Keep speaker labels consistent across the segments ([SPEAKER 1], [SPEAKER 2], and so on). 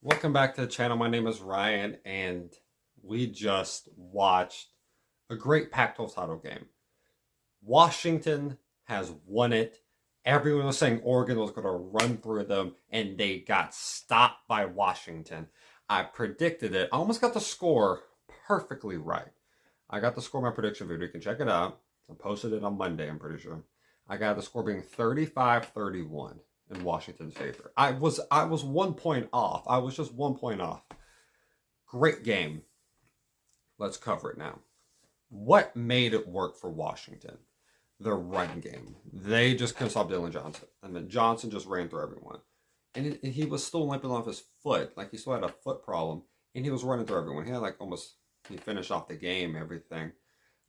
[SPEAKER 1] Welcome back to the channel. My name is Ryan, and we just watched a great Pac-12 title game. Washington has won it. Everyone was saying Oregon was going to run through them, and they got stopped by Washington. I predicted it. I almost got the score perfectly right. I got the score in my prediction video. You can check it out. I posted it on Monday, I'm pretty sure. I got the score being 35-31. In Washington's favor. I was 1 point off. I was just 1 point off. Great game. Let's cover it now. What made it work for Washington? The run game. They just couldn't stop Dylan Johnson. And then Johnson just ran through everyone. And he was still limping off his foot. Like he still had a foot problem. And he was running through everyone. He had he finished off the game, everything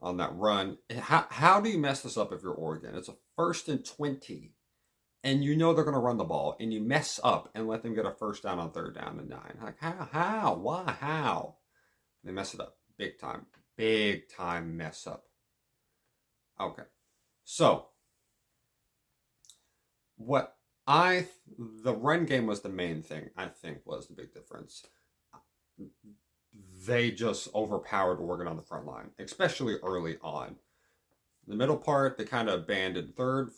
[SPEAKER 1] on that run. How do you mess this up if you're Oregon? It's a 1st and 20. And you know they're going to run the ball, and you mess up and let them get a first down on 3rd down and 9. Like, how? Why? How? They mess it up. Big time mess up. Okay. So, the run game was the main thing, I think, was the big difference. They just overpowered Oregon on the front line, especially early on. The middle part, they kind of abandoned third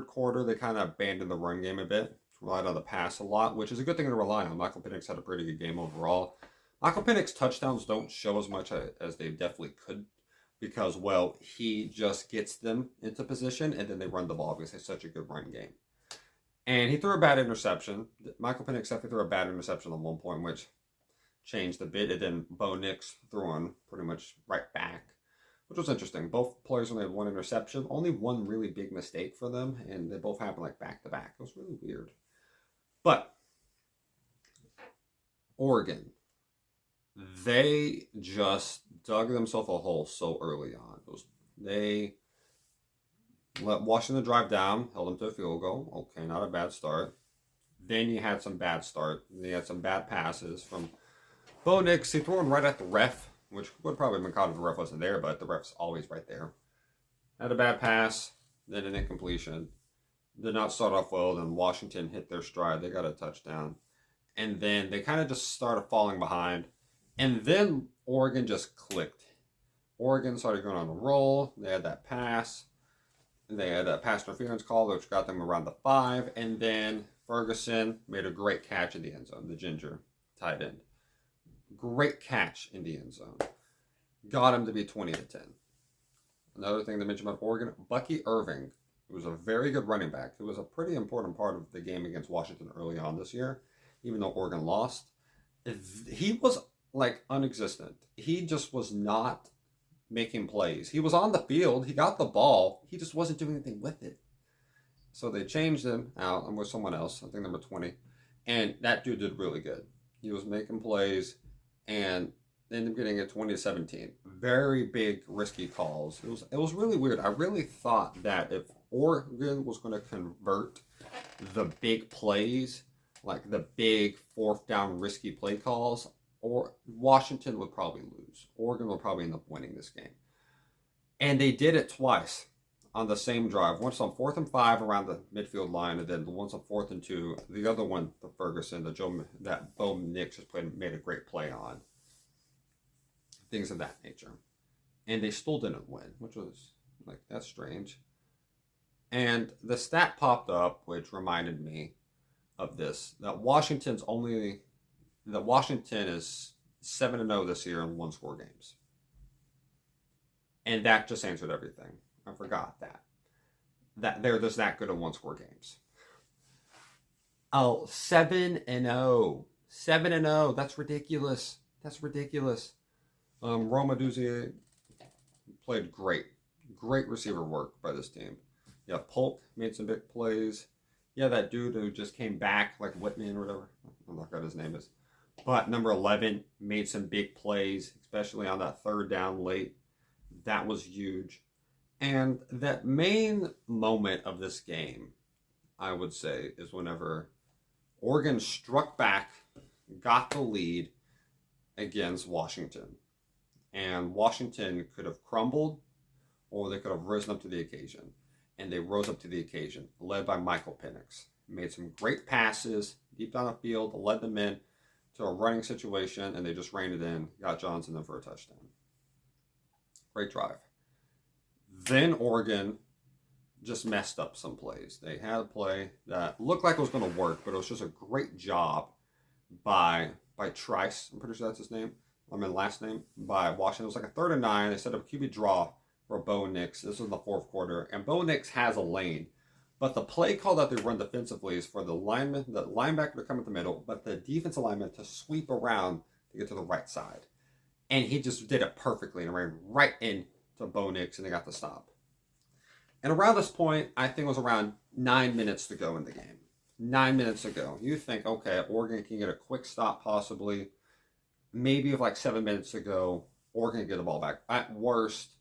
[SPEAKER 1] quarter, they kind of abandoned the run game a bit, relied on the pass a lot, which is a good thing to rely on. Michael Penix had a pretty good game overall. Michael Penix touchdowns don't show as much as they definitely could because, well, he just gets them into position and then they run the ball because they have such a good run game. And he threw a bad interception. Michael Penix definitely threw a bad interception at one point, which changed a bit. And then Bo Nix threw on pretty much right back, which was interesting. Both players only had one interception, only one really big mistake for them, and they both happened like back to back. It was really weird. But Oregon, they just dug themselves a hole so early on. They let Washington drive down, held them to a field goal. Okay, not a bad start. Then you had some bad start. You had some bad passes from Bo Nix. He threw one right at the ref, which would probably have been caught if the ref wasn't there, but the ref's always right there. Had a bad pass, then an incompletion. Did not start off well, then Washington hit their stride. They got a touchdown. And then they kind of just started falling behind. And then Oregon just clicked. Oregon started going on a roll. They had that pass. They had a pass interference call, which got them around the 5. And then Ferguson made a great catch in the end zone, the ginger tight end. Great catch in the end zone. Got him to be 20-10. Another thing to mention about Oregon, Bucky Irving, who was a very good running back, who was a pretty important part of the game against Washington early on this year, even though Oregon lost. He was like non-existent. He just was not making plays. He was on the field. He got the ball. He just wasn't doing anything with it. So they changed him out. I'm with someone else, I think number 20. And that dude did really good. He was making plays and ended up getting a 20-17. Very big, risky calls. It was really weird. I really thought that if Oregon was going to convert the big plays, like the big 4th down risky play calls, or Washington would probably lose. Oregon would probably end up winning this game. And they did it twice on the same drive. Once on 4th and 5 around the midfield line, and then once on 4th and 2. The other one, the Ferguson, that Bo Nix just made a great play on. Things of that nature. And they still didn't win, which was like, that's strange. And the stat popped up, which reminded me of this, that Washington is 7-0 this year in 1-score games. And that just answered everything. I forgot that they're just that good at 1-score games. Oh, 7-0. 7-0. That's ridiculous. That's ridiculous. Roma Duzier played great. Great receiver work by this team. Yeah, Polk made some big plays. Yeah, that dude who just came back, like Whitman or whatever. I don't know what his name is. But number 11 made some big plays, especially on that 3rd down late. That was huge. And that main moment of this game, I would say, is whenever Oregon struck back, got the lead against Washington. And Washington could have crumbled, or they could have risen up to the occasion. And they rose up to the occasion, led by Michael Penix. Made some great passes deep down the field, led them in to a running situation, and they just reined it in, got Johnson in for a touchdown. Great drive. Then Oregon just messed up some plays. They had a play that looked like it was going to work, but it was just a great job by Trice. I'm pretty sure that's his name. Last name, by Washington. It was like a 3rd and 9. They set up a QB draw for Bo Nix. This was in the 4th quarter, and Bo Nix has a lane. But the play call that they run defensively is for the linebacker to come at the middle, but the defensive lineman to sweep around to get to the right side. And he just did it perfectly and ran right into Bo Nix, and they got the stop. And around this point, I think it was around 9 minutes to go in the game. 9 minutes to go. You think, okay, Oregon can get a quick stop possibly. Maybe with like 7 minutes to go, Oregon can get the ball back. At worst,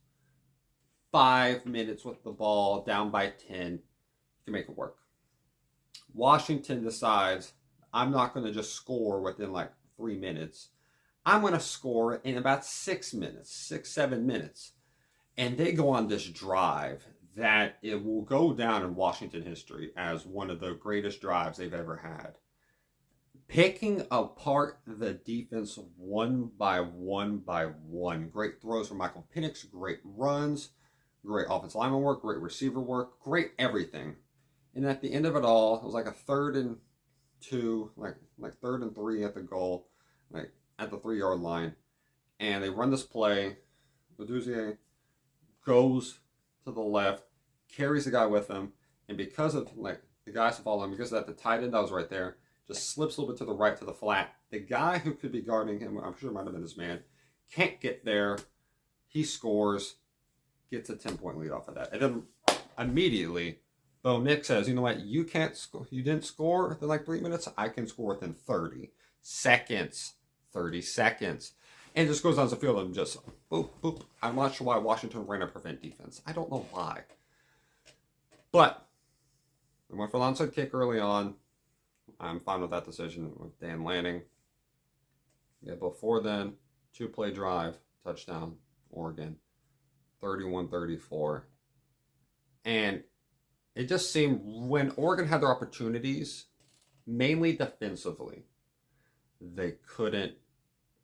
[SPEAKER 1] 5 minutes with the ball, down by 10. To make it work. Washington decides, I'm not going to just score within like 3 minutes. I'm going to score in about 6 minutes, 7 minutes. And they go on this drive that it will go down in Washington history as one of the greatest drives they've ever had. Picking apart the defense one by one by one. Great throws from Michael Penix, great runs, great offensive lineman work, great receiver work, great everything. And at the end of it all, it was like a 3rd and 2, like 3rd and 3 at the goal, like at the 3-yard line. And they run this play. Laduzier goes to the left, carries the guy with him, and because of like the guys follow him, because of that, the tight end that was right there just slips a little bit to the right to the flat. The guy who could be guarding him, I'm sure it might have been this man, can't get there. He scores, gets a 10-point lead off of that. And then immediately, Bo Nix says, you know what, you didn't score within like 3 minutes, I can score within 30 seconds. 30 seconds. And just goes down the field and just boop, boop. I'm not sure why Washington ran a prevent defense. I don't know why. But they went for the onside kick early on. I'm fine with that decision with Dan Lanning. Yeah, before then, 2-play drive, touchdown, Oregon, 31-34. And it just seemed when Oregon had their opportunities, mainly defensively, they couldn't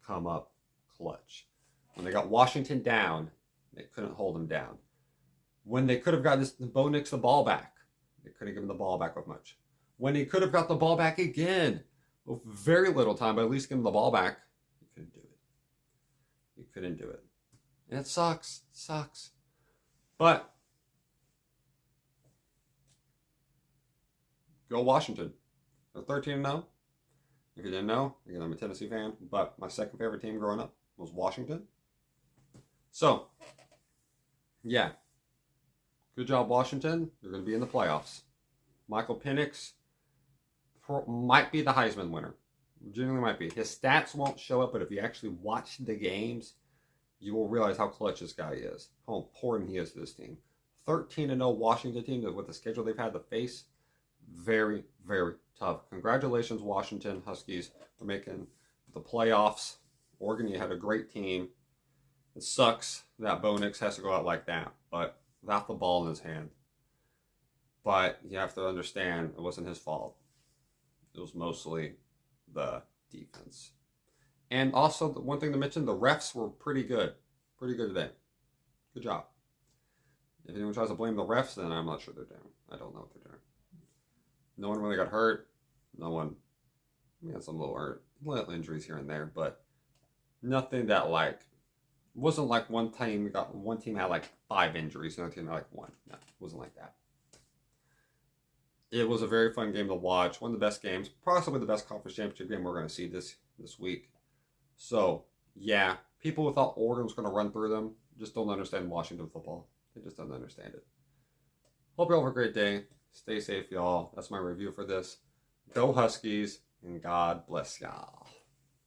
[SPEAKER 1] come up clutch. When they got Washington down, they couldn't hold them down. When they could have got Bo Nix the ball back, they couldn't give him the ball back with much. When he could have got the ball back again, with very little time, but at least give him the ball back, he couldn't do it. He couldn't do it. And it sucks. It sucks. But go Washington. They're 13-0. If you didn't know, again, I'm a Tennessee fan, but my second favorite team growing up was Washington. So, yeah. Good job, Washington. You're going to be in the playoffs. Michael Penix might be the Heisman winner. Genuinely might be. His stats won't show up, but if you actually watch the games, you will realize how clutch this guy is, how important he is to this team. 13-0 Washington team with the schedule they've had to face. Very, very tough. Congratulations, Washington Huskies, for making the playoffs. Oregon, you had a great team. It sucks that Bo Nix has to go out like that, but without the ball in his hand. But you have to understand, it wasn't his fault. It was mostly the defense. And also, the one thing to mention, the refs were pretty good. Pretty good today. Good job. If anyone tries to blame the refs, then I'm not sure they're doing. I don't know what they're doing. No one really got hurt. No one, we had some little injuries here and there, but nothing that wasn't like one team had like 5 injuries, another team had like 1. No, it wasn't like that. It was a very fun game to watch. One of the best games, possibly the best conference championship game we're going to see this week. So, yeah, people who thought Oregon was going to run through them just don't understand Washington football. They just don't understand it. Hope you all have a great day. Stay safe, y'all. That's my review for this. Go Huskies, and God bless y'all.